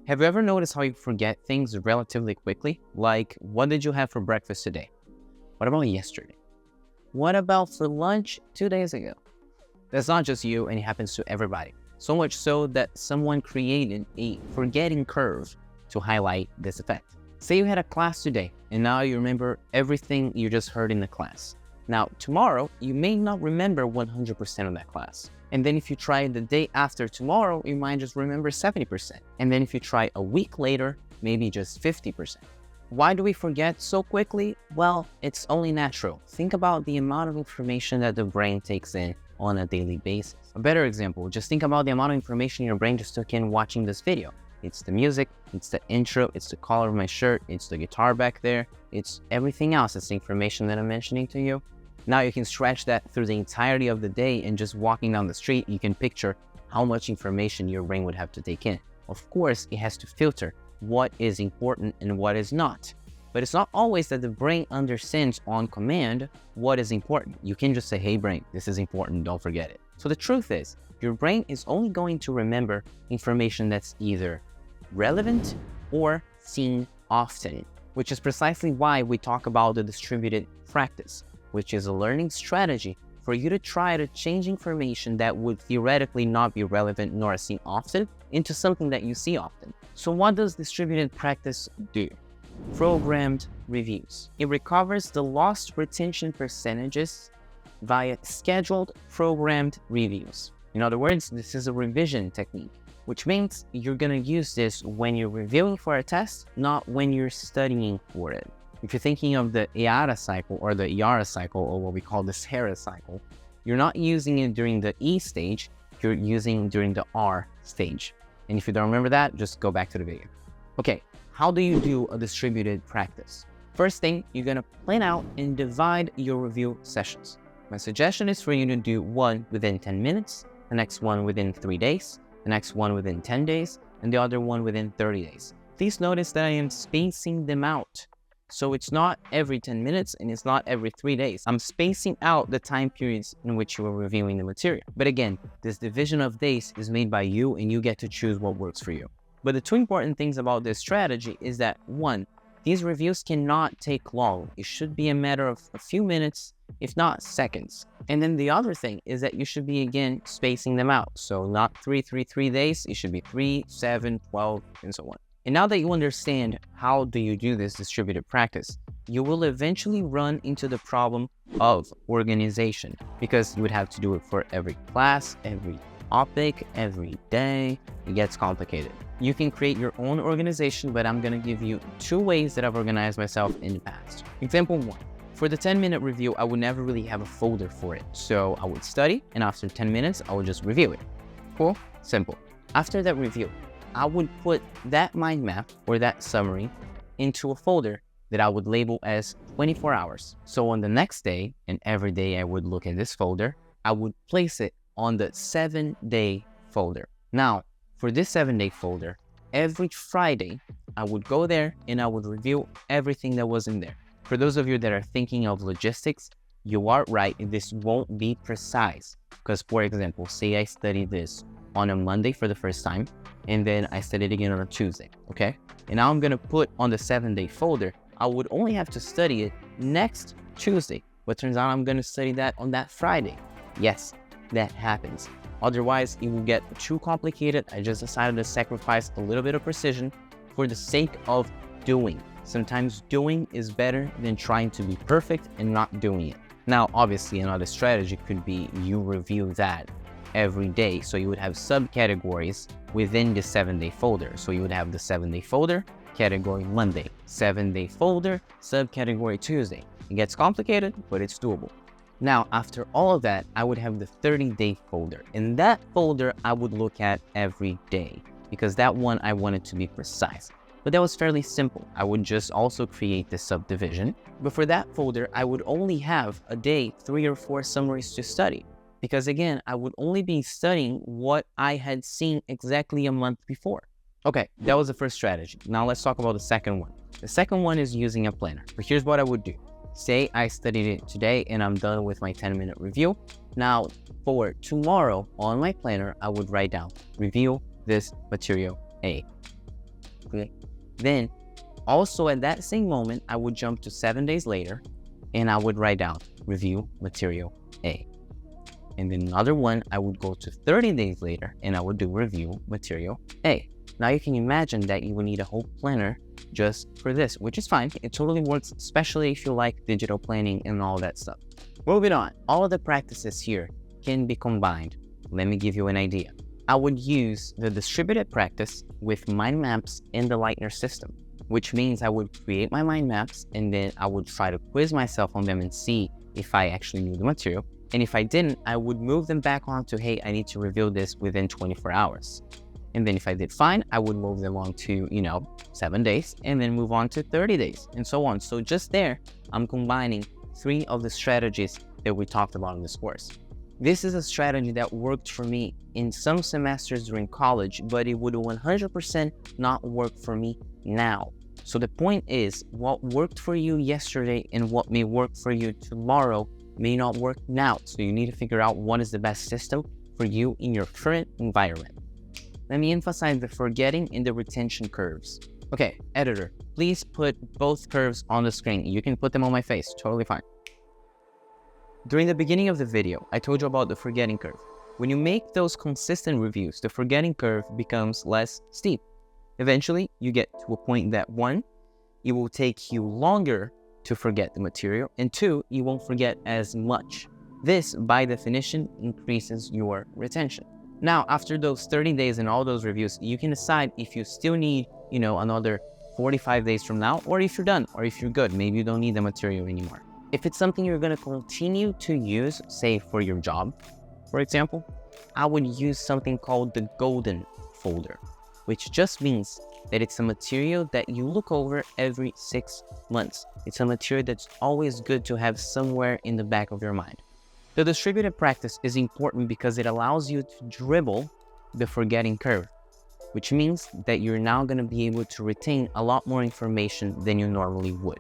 Have you ever noticed how you forget things relatively quickly? Like, what did you have for breakfast today? What about yesterday? What about for lunch 2 days ago? That's not just you, and it happens to everybody. So much so that someone created a forgetting curve to highlight this effect. Say you had a class today, and now you remember everything you just heard in the class. Now, tomorrow, you may not remember 100% of that class. And then if you try the day after tomorrow, you might just remember 70%. And then if you try a week later, maybe just 50%. Why do we forget so quickly? Well, it's only natural. Think about the amount of information that the brain takes in on a daily basis. A better example, just think about the amount of information your brain just took in watching this video. It's the music, it's the intro, it's the color of my shirt, it's the guitar back there, it's everything else. It's the information that I'm mentioning to you. Now you can stretch that through the entirety of the day, and just walking down the street, you can picture how much information your brain would have to take in. Of course, it has to filter what is important and what is not. But it's not always that the brain understands on command what is important. You can just say, hey brain, this is important, don't forget it. So the truth is, your brain is only going to remember information that's either relevant or seen often, which is precisely why we talk about the distributed practice, which is a learning strategy for you to try to change information that would theoretically not be relevant nor seen often into something that you see often. So what does distributed practice do? Programmed reviews. It recovers the lost retention percentages via scheduled programmed reviews. In other words, this is a revision technique, which means you're going to use this when you're reviewing for a test, not when you're studying for it. If you're thinking of the IARA cycle or the IARA cycle, or what we call the SARA cycle, you're not using it during the E stage, you're using during the R stage. And if you don't remember that, just go back to the video. Okay, how do you do a distributed practice? First thing, you're gonna plan out and divide your review sessions. My suggestion is for you to do one within 10 minutes, the next one within 3 days, the next one within 10 days, and the other one within 30 days. Please notice that I am spacing them out. So it's not every 10 minutes and it's not every 3 days. I'm spacing out the time periods in which you are reviewing the material. But again, this division of days is made by you, and you get to choose what works for you. But the two important things about this strategy is that, one, these reviews cannot take long. It should be a matter of a few minutes, if not seconds. And then the other thing is that you should be, again, spacing them out. So not 3 days, it should be 3, 7, 12, and so on. And now that you understand how do you do this distributed practice, you will eventually run into the problem of organization, because you would have to do it for every class, every topic, every day. It gets complicated. You can create your own organization, but I'm going to give you 2 ways that I've organized myself in the past. Example 1. For the 10-minute review, I would never really have a folder for it. So I would study, and after 10 minutes, I would just review it. Cool? Simple. After that review, I would put that mind map or that summary into a folder that I would label as 24 hours. So on the next day, and every day I would look in this folder, I would place it on the 7-day folder. Now, for this 7-day folder, every Friday, I would go there and I would review everything that was in there. For those of you that are thinking of logistics, you are right, this won't be precise. Because, for example, say I studied this on a Monday for the first time, and then I studied again on a Tuesday, okay? And now I'm gonna put on the 7-day folder, I would only have to study it next Tuesday, but turns out I'm gonna study that on that Friday. Yes, that happens. Otherwise, it will get too complicated. I just decided to sacrifice a little bit of precision for the sake of doing. Sometimes doing is better than trying to be perfect and not doing it. Now, obviously, another strategy could be you review that every day. So you would have subcategories within the 7-day folder. So you would have the 7-day folder, category Monday, 7-day folder, subcategory Tuesday. It gets complicated, but it's doable. Now, after all of that, I would have the 30-day folder. In that folder, I would look at every day, because that one I wanted to be precise. But that was fairly simple. I would just also create this subdivision. But for that folder, I would only have a day, 3 or 4 summaries to study. Because again, I would only be studying what I had seen exactly a month before. Okay, that was the first strategy. Now let's talk about the second one. The second one is using a planner. But here's what I would do. Say I studied it today and I'm done with my 10-minute review. Now for tomorrow on my planner, I would write down, review this material A. quickly. Then also at that same moment, I would jump to 7 days later and I would write down review material A. And then another one, I would go to 30 days later and I would do review material A. Now you can imagine that you would need a whole planner just for this, which is fine. It totally works, especially if you like digital planning and all that stuff. Moving on, all of the practices here can be combined. Let me give you an idea. I would use the distributed practice with mind maps in the Lightner system, which means I would create my mind maps and then I would try to quiz myself on them and see if I actually knew the material. And if I didn't, I would move them back on to, hey, I need to review this within 24 hours. And then if I did fine, I would move them on to, 7 days and then move on to 30 days and so on. So just there, I'm combining 3 of the strategies that we talked about in this course. This is a strategy that worked for me in some semesters during college, but it would 100% not work for me now. So the point is, what worked for you yesterday and what may work for you tomorrow may not work now. So you need to figure out what is the best system for you in your current environment. Let me emphasize the forgetting and the retention curves. Okay, editor, please put both curves on the screen. You can put them on my face, totally fine. During the beginning of the video, I told you about the forgetting curve. When you make those consistent reviews, the forgetting curve becomes less steep. Eventually, you get to a point that 1, it will take you longer to forget the material, and 2, you won't forget as much. This, by definition, increases your retention. Now, after those 30 days and all those reviews, you can decide if you still need, another 45 days from now, or if you're done, or if you're good, maybe you don't need the material anymore. If it's something you're going to continue to use, say for your job, for example, I would use something called the golden folder, which just means that it's a material that you look over every 6 months. It's a material that's always good to have somewhere in the back of your mind. The distributed practice is important because it allows you to dribble the forgetting curve, which means that you're now going to be able to retain a lot more information than you normally would.